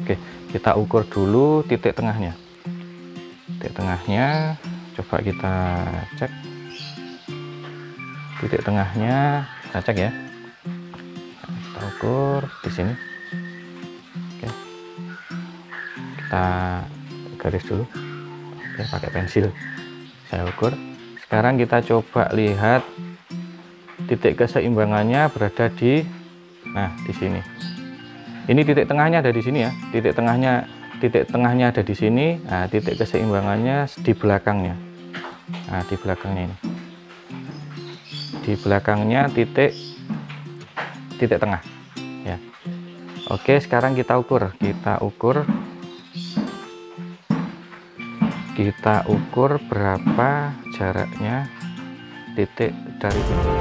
Oke, kita ukur dulu titik tengahnya. Titik tengahnya coba kita cek. Titik tengahnya kita cek ya. Kita ukur di sini. Oke. Kita garis dulu. Oke, pakai pensil. Saya ukur. Sekarang kita coba lihat titik keseimbangannya berada di di sini. Ini titik tengahnya ada di sini ya. Titik tengahnya ada di sini. Nah, titik keseimbangannya di belakangnya. Nah, di belakangnya ini. Di belakangnya titik tengah ya. Oke, sekarang kita ukur. Kita ukur berapa jaraknya titik dari sini.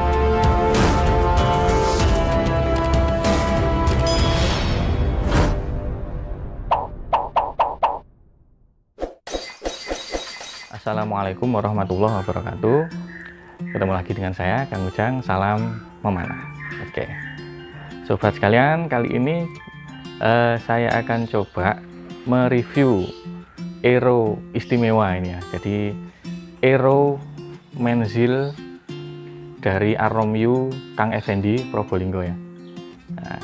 Assalamualaikum warahmatullahi wabarakatuh. Ketemu lagi dengan saya, Kang Ujang. Salam memanah. Oke, sobat sekalian, kali ini saya akan coba mereview Aero istimewa ini ya. Jadi Aero Menzil dari Aromyu Kang Effendi Probolinggo ya. Nah,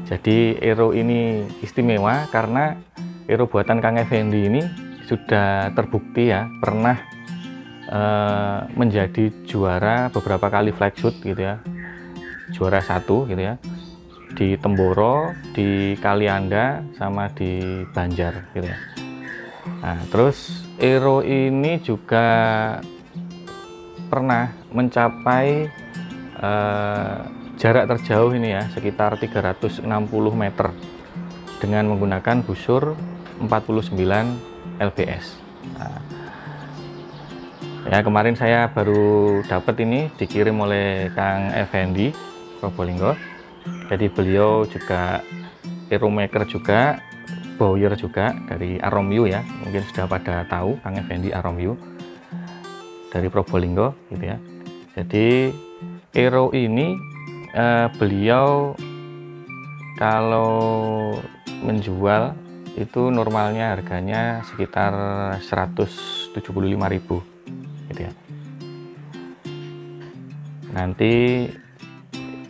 jadi Aero ini istimewa karena Aero buatan Kang Effendi ini sudah terbukti ya, pernah menjadi juara beberapa kali flag shoot gitu ya, juara 1 gitu ya, di Temboro, di Kalianda, sama di Banjar gitu ya. Nah, terus Aero ini juga pernah mencapai jarak terjauh ini ya, sekitar 360 meter dengan menggunakan busur 49 lbs. Nah, ya, kemarin saya baru dapat ini, dikirim oleh Kang Effendi Probolinggo. Jadi beliau juga Aero maker juga, bowyer juga dari Aromyu ya. Mungkin sudah pada tahu Kang Effendi Aromyu dari Probolinggo gitu ya. Jadi Aero ini beliau kalau menjual itu normalnya harganya sekitar 175.000 gitu ya. Nanti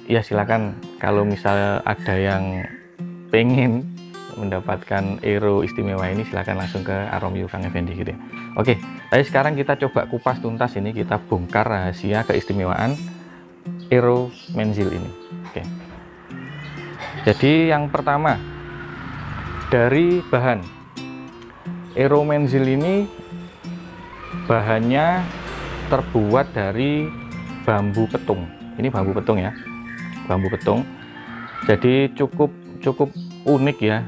ya silakan kalau misal ada yang pengen mendapatkan Aero istimewa ini, silakan langsung ke Aromyu Kang Effendi gitu ya. Oke, tapi sekarang kita coba kupas tuntas ini, kita bongkar rahasia keistimewaan Aero Menzil ini. Oke. Jadi yang pertama, dari bahan Aero Menzil ini bahannya terbuat dari bambu petung. Ini bambu petung ya, bambu petung. Jadi cukup unik ya.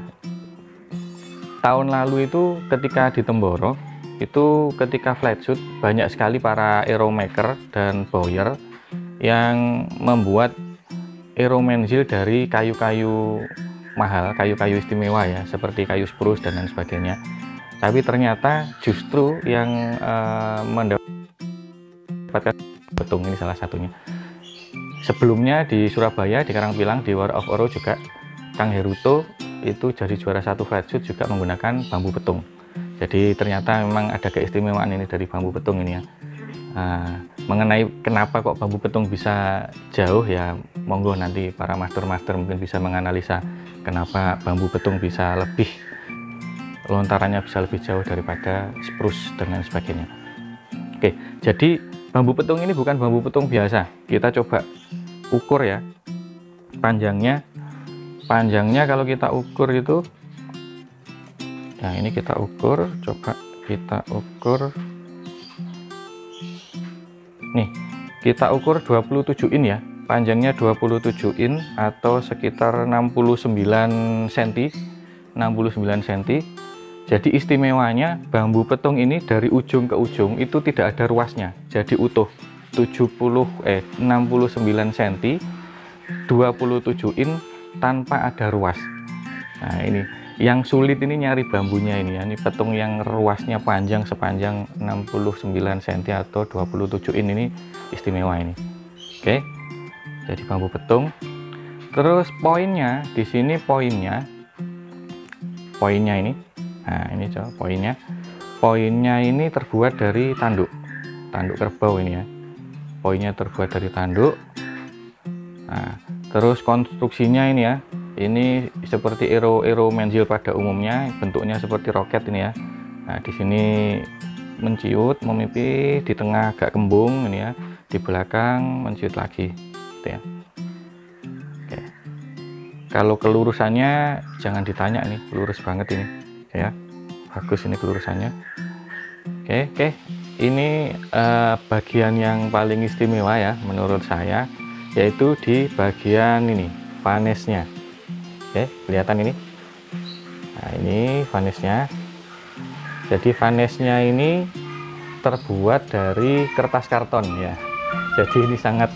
Tahun lalu itu ketika di Temboro itu, ketika flat shoot, banyak sekali para Aero maker dan bowyer yang membuat Aero Menzil dari kayu-kayu mahal, kayu-kayu istimewa ya, seperti kayu spruce dan lain sebagainya. Tapi ternyata justru yang mendapatkan betung ini salah satunya. Sebelumnya di Surabaya, di Karangpilang, di War of Oro juga Kang Heruto itu jadi juara 1 flat shoot juga menggunakan bambu petung. Jadi ternyata memang ada keistimewaan ini dari bambu petung ini ya. Mengenai kenapa kok bambu petung bisa jauh ya, monggo nanti para master mungkin bisa menganalisa kenapa bambu petung bisa lebih, lontarannya bisa lebih jauh daripada spruce dan lain sebagainya. Oke, jadi bambu petung ini bukan bambu petung biasa. Kita coba ukur ya panjangnya. Panjangnya kalau kita ukur itu, nah ini kita ukur, coba kita ukur nih, kita ukur 27 in ya, panjangnya 27 in atau sekitar 69 cm. Jadi istimewanya bambu petung ini dari ujung ke ujung itu tidak ada ruasnya, jadi utuh 69 cm 27 in tanpa ada ruas. Nah, ini yang sulit ini nyari bambunya ini ya. Ini petung yang ruasnya panjang sepanjang 69 cm atau 27 in ini istimewa ini. Oke. Jadi bambu petung. Terus poinnya di sini, poinnya poinnya ini. Nah, ini coba poinnya. Poinnya ini terbuat dari tanduk kerbau ini ya. Poinnya terbuat dari tanduk. Nah, terus konstruksinya ini ya. Ini seperti Aero Menzil pada umumnya, bentuknya seperti roket ini ya. Nah, di sini menciut, memipih, di tengah agak kembung ini ya, di belakang menciut lagi, gitu ya. Oke. Kalau kelurusannya jangan ditanya, nih lurus banget ini, ya. Bagus ini kelurusannya. Oke. Ini bagian yang paling istimewa ya menurut saya, yaitu di bagian ini, vanesnya. Oke, kelihatan ini. Nah, ini vanesnya. Jadi vanesnya ini terbuat dari kertas karton ya. Jadi ini sangat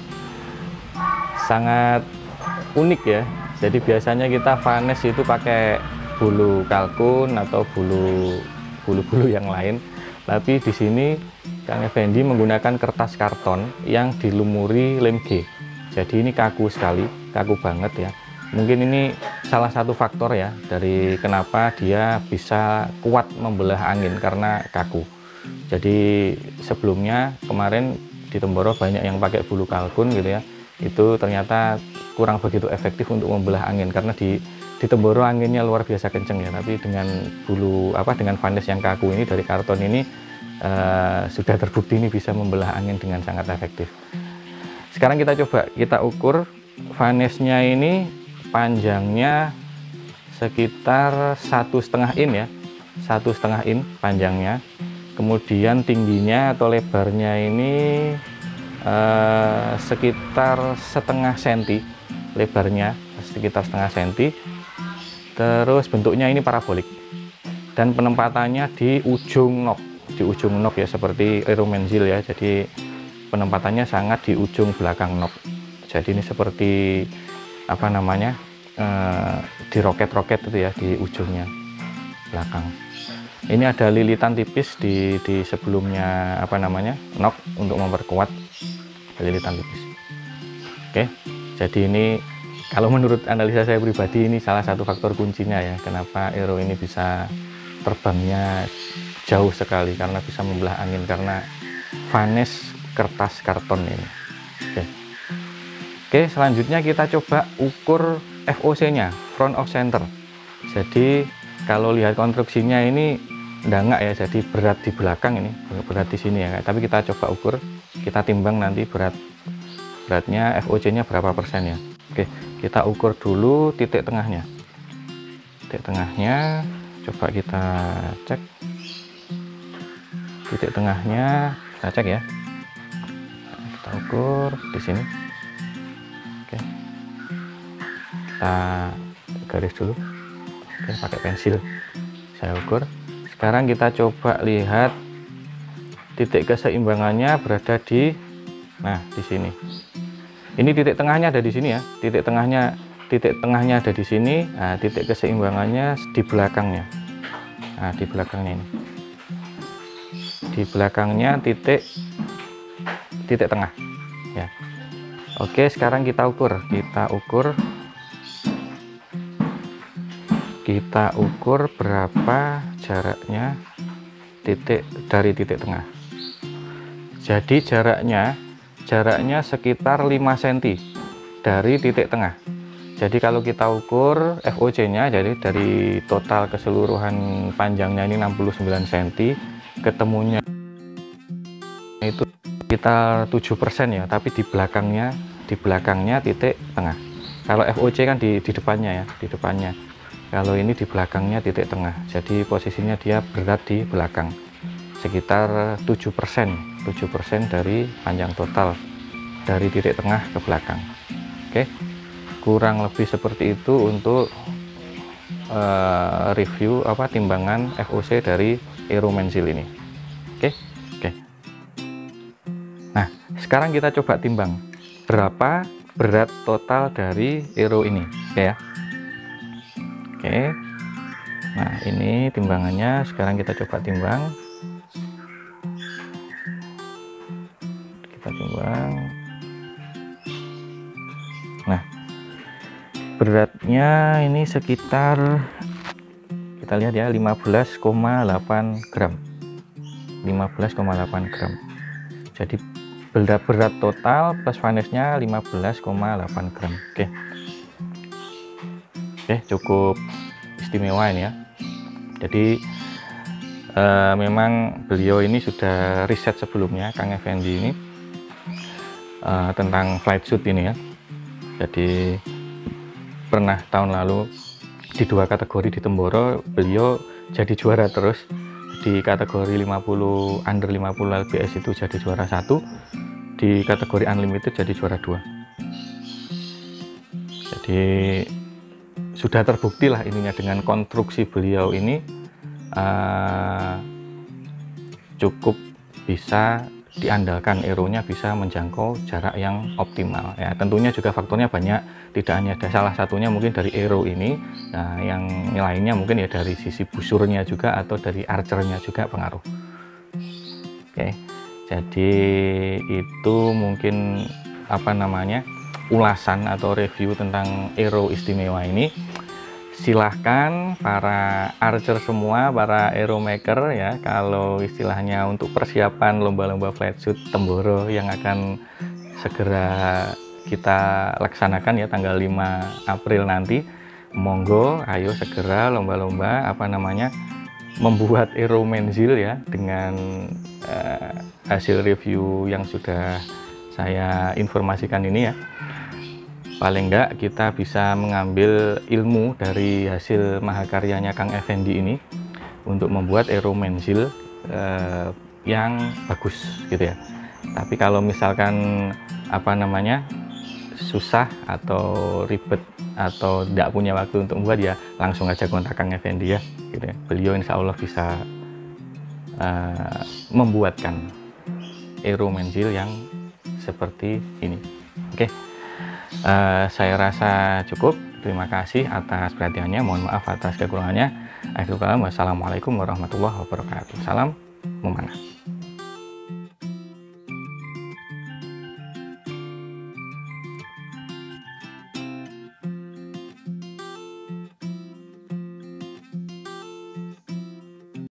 unik ya. Jadi biasanya kita vanes itu pakai bulu kalkun atau bulu-bulu yang lain. Tapi di sini Kang Effendi menggunakan kertas karton yang dilumuri lem G. Jadi ini kaku sekali, kaku banget ya. Mungkin ini salah satu faktor ya dari kenapa dia bisa kuat membelah angin, karena kaku. Jadi sebelumnya kemarin di Temboro banyak yang pakai bulu kalkun gitu ya, itu ternyata kurang begitu efektif untuk membelah angin, karena di Temboro anginnya luar biasa kenceng ya. Tapi dengan dengan vanes yang kaku ini dari karton ini sudah terbukti ini bisa membelah angin dengan sangat efektif. Sekarang kita coba kita ukur vanesnya ini. Panjangnya sekitar 1,5 in ya, 1,5 in panjangnya. Kemudian tingginya atau lebarnya ini sekitar 0,5 cm lebarnya, sekitar 0,5 cm. Terus bentuknya ini parabolik dan penempatannya di ujung nok ya, seperti Aero Menzil ya. Jadi penempatannya sangat di ujung belakang nok. Jadi ini seperti di roket-roket itu ya, di ujungnya belakang. Ini ada lilitan tipis di sebelumnya nok untuk memperkuat lilitan tipis. Oke, jadi ini kalau menurut analisa saya pribadi ini salah satu faktor kuncinya ya, kenapa Aero ini bisa terbangnya jauh sekali, karena bisa membelah angin karena vanes kertas karton ini. Oke, selanjutnya kita coba ukur FOC-nya, front of center. Jadi kalau lihat konstruksinya ini enggak ya, jadi berat di belakang ini, berat di sini ya. Tapi kita coba ukur, kita timbang nanti beratnya FOC-nya berapa persen ya. Oke, kita ukur dulu titik tengahnya. Titik tengahnya coba kita cek. Titik tengahnya kita cek ya. Kita ukur di sini. Kita garis dulu. Oke, pakai pensil saya ukur. Sekarang kita coba lihat titik keseimbangannya berada di sini. Ini titik tengahnya ada di sini ya. Titik tengahnya ada di sini. Nah, titik keseimbangannya di belakangnya. Nah, di belakangnya ini. Di belakangnya titik tengah ya. Oke, sekarang kita ukur berapa jaraknya dari titik tengah. Jadi jaraknya sekitar 5 cm dari titik tengah. Jadi kalau kita ukur FOC-nya, jadi dari total keseluruhan panjangnya ini 69 cm, ketemunya itu sekitar 7% ya, tapi di belakangnya titik tengah. Kalau FOC kan di depannya ya, di depannya. Kalau ini di belakangnya titik tengah, jadi posisinya dia berat di belakang, sekitar 7% dari panjang total dari titik tengah ke belakang. Oke, kurang lebih seperti itu untuk review timbangan FOC dari Aero Menzil ini. Oke. Nah, sekarang kita coba timbang berapa berat total dari Aero ini, ya. Oke, nah ini timbangannya. Sekarang kita coba timbang. Kita timbang. Nah, beratnya ini sekitar kita lihat ya, 15,8 gram. 15,8 gram. Jadi berat total plus finishnya 15,8 gram. Oke, cukup istimewa ini ya. Jadi memang beliau ini sudah riset sebelumnya, Kang Effendi ini, tentang flight suit ini ya. Jadi pernah tahun lalu di 2 kategori di Temboro beliau jadi juara terus. Di kategori 50 under 50 lbs itu jadi juara 1, di kategori unlimited jadi juara 2. Jadi sudah terbukti lah ininya, dengan konstruksi beliau ini cukup bisa diandalkan, aeronya bisa menjangkau jarak yang optimal ya. Tentunya juga faktornya banyak, tidak hanya ada salah satunya mungkin dari aero ini, nah yang lainnya mungkin ya dari sisi busurnya juga atau dari archernya juga pengaruh. Oke, jadi itu mungkin ulasan atau review tentang aero istimewa ini. Silahkan para archer semua, para aero maker ya, kalau istilahnya untuk persiapan lomba-lomba flight suit Temboro yang akan segera kita laksanakan ya tanggal 5 April nanti, monggo ayo segera lomba-lomba membuat aero menzil ya, dengan hasil review yang sudah saya informasikan ini ya. Paling enggak kita bisa mengambil ilmu dari hasil mahakaryanya Kang Effendi ini untuk membuat aero menzil yang bagus gitu ya. Tapi kalau misalkan susah atau ribet atau tidak punya waktu untuk membuat, ya langsung aja kontak Kang Effendi ya gitu ya. Beliau insya Allah bisa membuatkan aero menzil yang seperti ini. Oke. Saya rasa cukup. Terima kasih atas perhatiannya. Mohon maaf atas kekurangannya. Akhirul kalam, wassalamualaikum warahmatullahi wabarakatuh. Salam memanah.